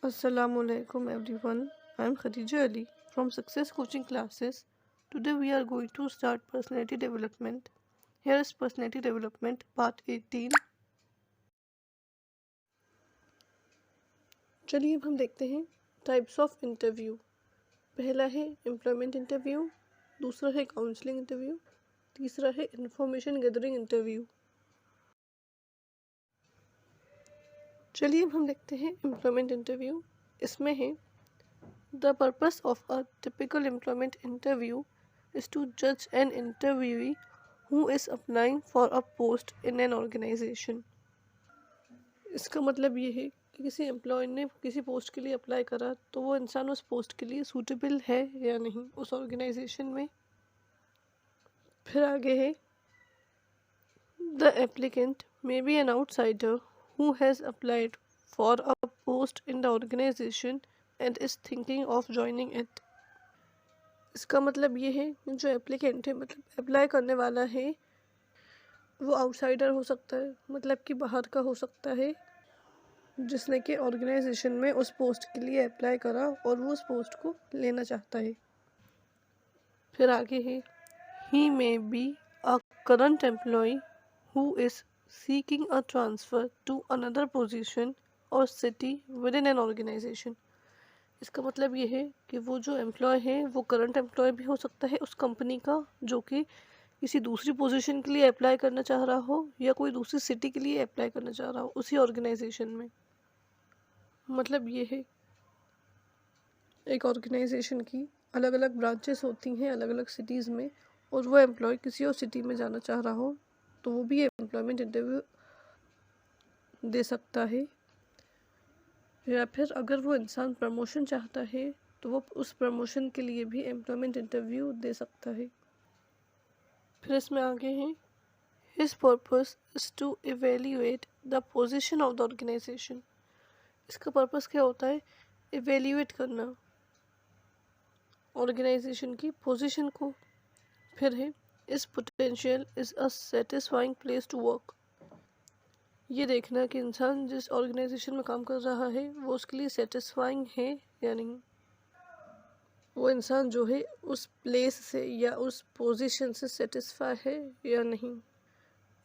Assalamualaikum everyone. I am Khadija Ali from Success Coaching Classes. Today we are going to start personality development. Here is personality development part 18. चलिए अब हम देखते हैं types of interview. पहला है employment interview, दूसरा है counselling interview, तीसरा है इंफॉर्मेशन गैदरिंग इंटरव्यू। चलिए अब हम देखते हैं एम्प्लॉयमेंट इंटरव्यू। इसमें है the purpose of a typical employment interview is to जज an interviewee who is applying for a post in an organisation. इसका मतलब ये है कि किसी एम्प्लॉय ने किसी पोस्ट के लिए अप्लाई करा तो वो इंसान उस पोस्ट के लिए सूटेबल है या नहीं उस ऑर्गेनाइजेशन में। फिर आगे है the applicant may be an outsider who has applied for a post in the organization and is thinking of joining it। इसका मतलब ये है जो एप्लीकेंट है मतलब अप्लाई करने वाला है वो आउटसाइडर हो सकता है, मतलब कि बाहर का हो सकता है, जिसने कि ऑर्गेनाइजेशन में उस पोस्ट के लिए अप्लाई करा और वो उस पोस्ट को लेना चाहता है। फिर आगे है ही may be a current employee who is seeking a transfer to another position or city within an organization। इसका मतलब ये है कि वो जो एम्प्लॉय है वो करंट एम्प्लॉय भी हो सकता है उस कंपनी का जो कि किसी दूसरी पोजीशन के लिए अप्लाई करना चाह रहा हो या कोई दूसरी सिटी के लिए अप्लाई करना चाह रहा हो उसी ऑर्गेनाइजेशन में। मतलब ये है एक ऑर्गेनाइजेशन की अलग अलग ब्रांचेस होती हैं अलग अलग सिटीज़ में, और वो एम्प्लॉय किसी और सिटी में जाना चाह रहा हो तो वो भी एम्प्लॉयमेंट इंटरव्यू दे सकता है। या फिर अगर वो इंसान प्रमोशन चाहता है तो वो उस प्रमोशन के लिए भी एम्प्लॉयमेंट इंटरव्यू दे सकता है। फिर इसमें आगे है his purpose is to evaluate the position of the organisation. इसका पर्पस क्या होता है? इवेल्यूएट करना ऑर्गेनाइजेशन की पोजीशन को। फिर है इस potential is a satisfying place to work. ये देखना कि इंसान जिस ऑर्गेनाइजेशन में काम कर रहा है वो उसके लिए सेटिस्फाइंग है या नहीं, वो इंसान जो है उस प्लेस से या उस पोजीशन से सेटिस्फाई है या नहीं,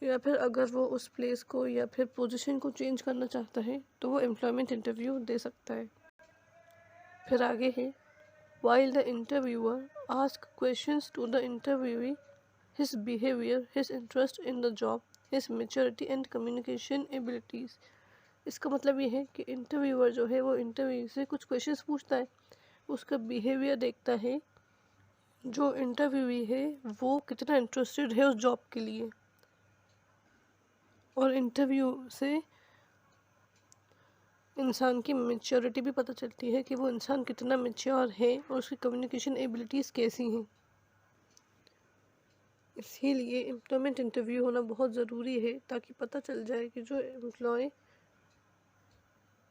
या फिर अगर वो उस प्लेस को या फिर पोजीशन को चेंज करना चाहता है तो वो एम्प्लॉयमेंट इंटरव्यू दे सकता है। फिर आगे है while the interviewer ask questions to the interviewee his behaviour his interest in the job his maturity and communication abilities. इसका मतलब ये है कि इंटरव्यूअर जो है वो इंटरव्यू से कुछ क्वेश्चंस पूछता है, उसका बिहेवियर देखता है, जो इंटरव्यूई है वो कितना इंटरेस्टेड है उस जॉब के लिए, और इंटरव्यू से इंसान की मैच्योरिटी भी पता चलती है कि वो इंसान कितना मैच्योर है और उसकी कम्युनिकेशन एबिलिटीज़ कैसी हैं। इसीलिए एम्प्लॉयमेंट इंटरव्यू होना बहुत ज़रूरी है ताकि पता चल जाए कि जो एम्प्लॉय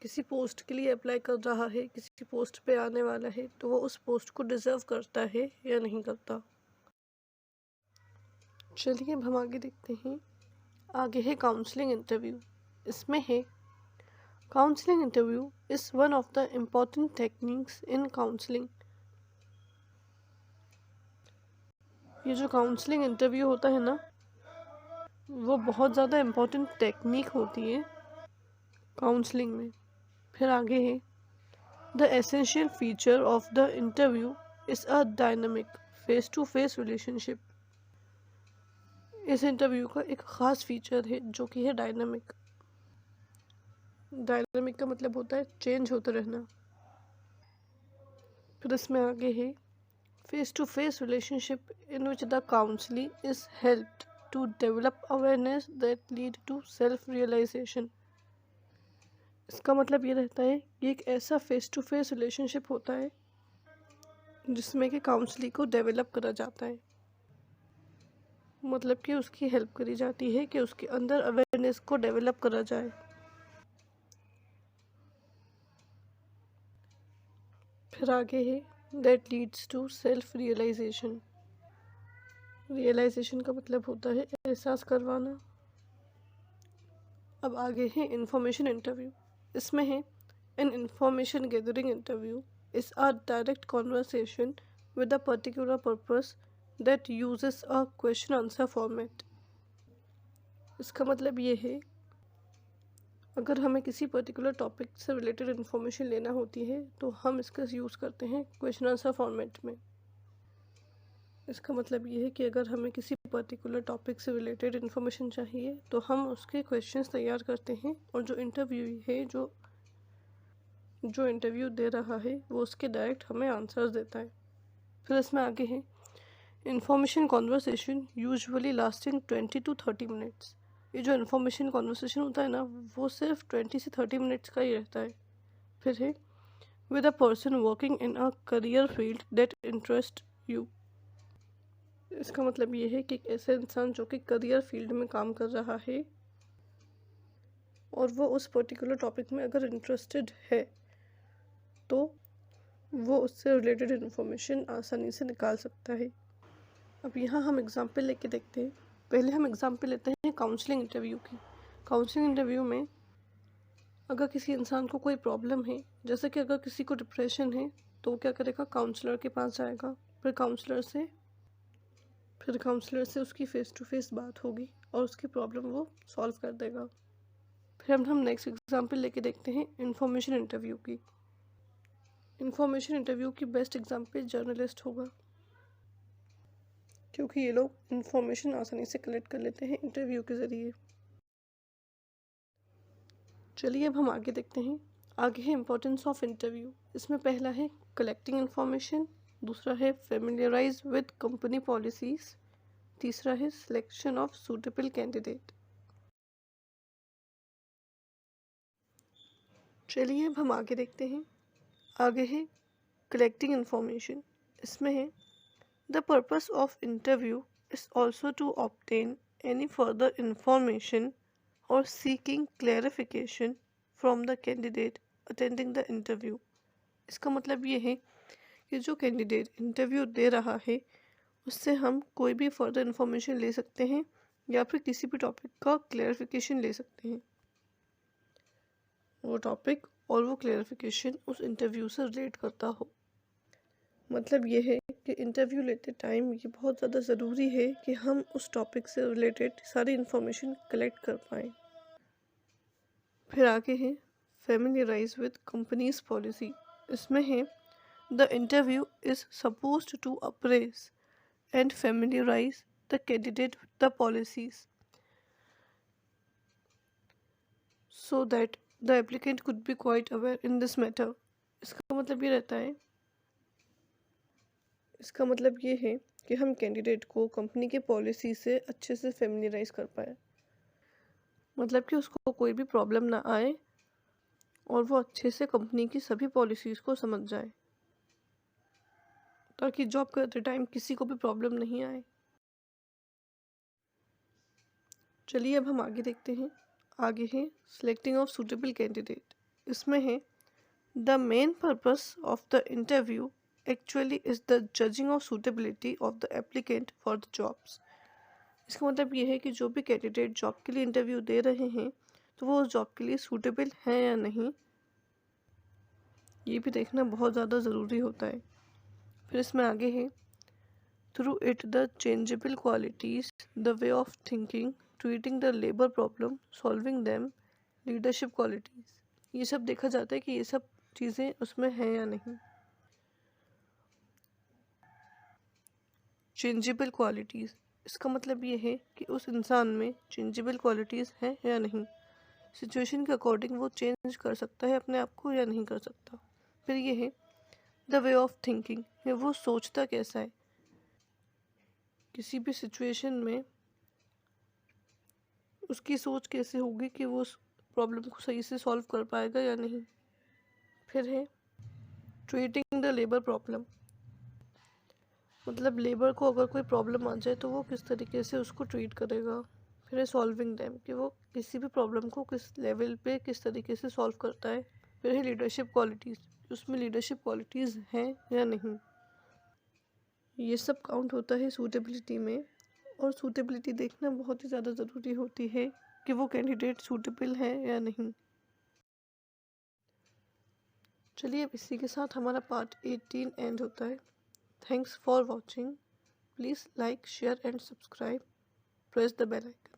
किसी पोस्ट के लिए अप्लाई कर रहा है, किसी पोस्ट पे आने वाला है, तो वो उस पोस्ट को डिज़र्व करता है या नहीं करता। चलिए अब हम आगे देखते हैं। आगे है काउंसलिंग इंटरव्यू। इसमें है counselling interview is one of the important techniques in counselling. ये जो काउंसलिंग इंटरव्यू होता है ना, वो बहुत ज़्यादा इम्पॉर्टेंट टेक्निक होती है काउंसलिंग में। फिर आगे है the essential feature of the interview is a dynamic face to face relationship. इस इंटरव्यू का एक ख़ास फीचर है जो कि है डायनामिक। डायनामिक का मतलब होता है चेंज होता रहना। फिर इसमें आगे है face to face relationship in which the counselee is helped to develop awareness that lead to self realisation. इसका मतलब ये रहता है कि एक ऐसा फेस टू फेस रिलेशनशिप होता है जिसमें कि काउंसली को डेवलप करा जाता है, मतलब कि उसकी हेल्प करी जाती है कि उसके अंदर अवेयरनेस को डेवलप करा जाए। फिर आगे है that leads to self realisation. Realisation का मतलब होता है एहसास करवाना। अब आगे है इंफॉर्मेशन इंटरव्यू। इसमें है An information gathering interview is a direct conversation with a particular purpose that uses a question answer format. इसका मतलब ये है, अगर हमें किसी पर्टिकुलर टॉपिक से रिलेटेड इन्फॉर्मेशन लेना होती है तो हम इसका यूज़ करते हैं क्वेश्चन आंसर फॉर्मेट में। इसका मतलब ये है कि अगर हमें किसी पर्टिकुलर टॉपिक से रिलेटेड इन्फॉर्मेशन चाहिए तो हम उसके क्वेश्चंस तैयार करते हैं, और जो इंटरव्यू है, जो इंटरव्यू दे रहा है, वो उसके डायरेक्ट हमें आंसर्स देता है। फिर इसमें आगे है, information conversation usually lasting 20 to 30 minutes. ये जो इन्फॉर्मेशन कॉन्वर्सेशन होता है ना, वो सिर्फ 20 से 30 मिनट्स का ही रहता है। फिर है, with a person working in a career field that interest you. इसका मतलब ये है कि एक ऐसा इंसान जो कि करियर फील्ड में काम कर रहा है और वो उस पर्टिकुलर टॉपिक में अगर इंटरेस्टेड है तो वो उससे रिलेटेड इन्फॉर्मेशन आसानी से निकाल सकता है। अब यहाँ हम एग्जाम्पल लेके देखते हैं। पहले हम एग्जाम्पल लेते हैं काउंसलिंग इंटरव्यू की। काउंसलिंग इंटरव्यू में अगर किसी इंसान को कोई प्रॉब्लम है, जैसे कि अगर किसी को डिप्रेशन है, तो वो क्या करेगा, काउंसलर के पास जाएगा। फिर काउंसलर से उसकी फ़ेस टू फेस बात होगी और उसकी प्रॉब्लम वो सॉल्व कर देगा। फिर हम नेक्स्ट एग्जाम्पल लेके देखते हैं इंफॉर्मेशन इंटरव्यू की। इंफॉर्मेशन इंटरव्यू की बेस्ट एग्जाम्पल जर्नलिस्ट होगा, क्योंकि ये लोग इंफॉर्मेशन आसानी से कलेक्ट कर लेते हैं इंटरव्यू के ज़रिए। चलिए अब हम आगे देखते हैं। आगे है इम्पोर्टेंस ऑफ इंटरव्यू। इसमें पहला है कलेक्टिंग इन्फॉर्मेशन, दूसरा है फेमिलियराइज विद कंपनी पॉलिसीज, तीसरा है सिलेक्शन ऑफ सूटेबल कैंडिडेट। चलिए अब हम आगे देखते हैं। आगे है कलेक्टिंग इन्फॉर्मेशन। इसमें है, the purpose of interview is also to obtain any further information और seeking clarification from the candidate attending the interview. इसका मतलब ये है कि जो कैंडिडेट इंटरव्यू दे रहा है उससे हम कोई भी फर्दर इंफॉर्मेशन ले सकते हैं या फिर किसी भी टॉपिक का क्लैरिफिकेशन ले सकते हैं। वो टॉपिक और वो क्लैरिफिकेशन उस इंटरव्यू से रिलेट करता हो। मतलब ये है कि इंटरव्यू लेते टाइम ये बहुत ज़्यादा ज़रूरी है कि हम उस टॉपिक से रिलेटेड सारी इन्फॉर्मेशन कलेक्ट कर पाएँ। फिर आगे है फेमिलियराइज विद कंपनीज पॉलिसी। इसमें है, the interview is supposed to appraise and familiarise the candidate with the policies so that the applicant could be quite aware in this matter। इसका मतलब ये रहता है, इसका मतलब ये है कि हम कैंडिडेट को कंपनी के पॉलिसी से अच्छे से फेमिलियराइज कर पाए, मतलब कि उसको कोई भी प्रॉब्लम ना आए और वो अच्छे से कंपनी की सभी पॉलिसीज़ को समझ जाए, ताकि जॉब करते टाइम किसी को भी प्रॉब्लम नहीं आए। चलिए अब हम आगे देखते हैं। आगे है सिलेक्टिंग ऑफ सूटेबल कैंडिडेट। इसमें है, the main purpose of the interview actually is the judging of suitability of the applicant for the jobs. इसका मतलब ये है कि जो भी कैंडिडेट जॉब के लिए इंटरव्यू दे रहे हैं तो वो उस जॉब के लिए सूटेबल हैं या नहीं, ये भी देखना बहुत ज़्यादा ज़रूरी होता है। फिर इसमें आगे है, through it the changeable qualities, the way of thinking, treating the labour problem, solving them, leadership qualities. ये सब देखा जाता है कि ये सब चीज़ें उसमें हैं या नहीं। चेंजेबल क्वालिटीज़, इसका मतलब ये है कि उस इंसान में चेंजेबल क्वालिटीज़ हैं या नहीं, सिचुएशन के अकॉर्डिंग वो चेंज कर सकता है अपने आप को या नहीं कर सकता। फिर ये है, द वे ऑफ थिंकिंग, है वो सोचता कैसा है, किसी भी सिचुएशन में उसकी सोच कैसे होगी कि वो उस प्रॉब्लम को सही से सॉल्व कर पाएगा या नहीं। फिर है ट्रीटिंग द लेबर प्रॉब्लम, मतलब लेबर को अगर कोई प्रॉब्लम आ जाए तो वो किस तरीके से उसको ट्रीट करेगा। फिर है सॉल्विंग दैम, कि वो किसी भी प्रॉब्लम को किस लेवल पे किस तरीके से सॉल्व करता है। फिर है लीडरशिप क्वालिटीज़, उसमें लीडरशिप क्वालिटीज़ हैं या नहीं। ये सब काउंट होता है सूटेबिलिटी में, और सूटेबिलिटी देखना बहुत ही ज़्यादा ज़रूरी होती है कि वो कैंडिडेट सूटेबल है या नहीं। चलिए अब इसी के साथ हमारा पार्ट 18 एंड होता है। Thanks for watching. Please like, share and subscribe. Press the bell icon.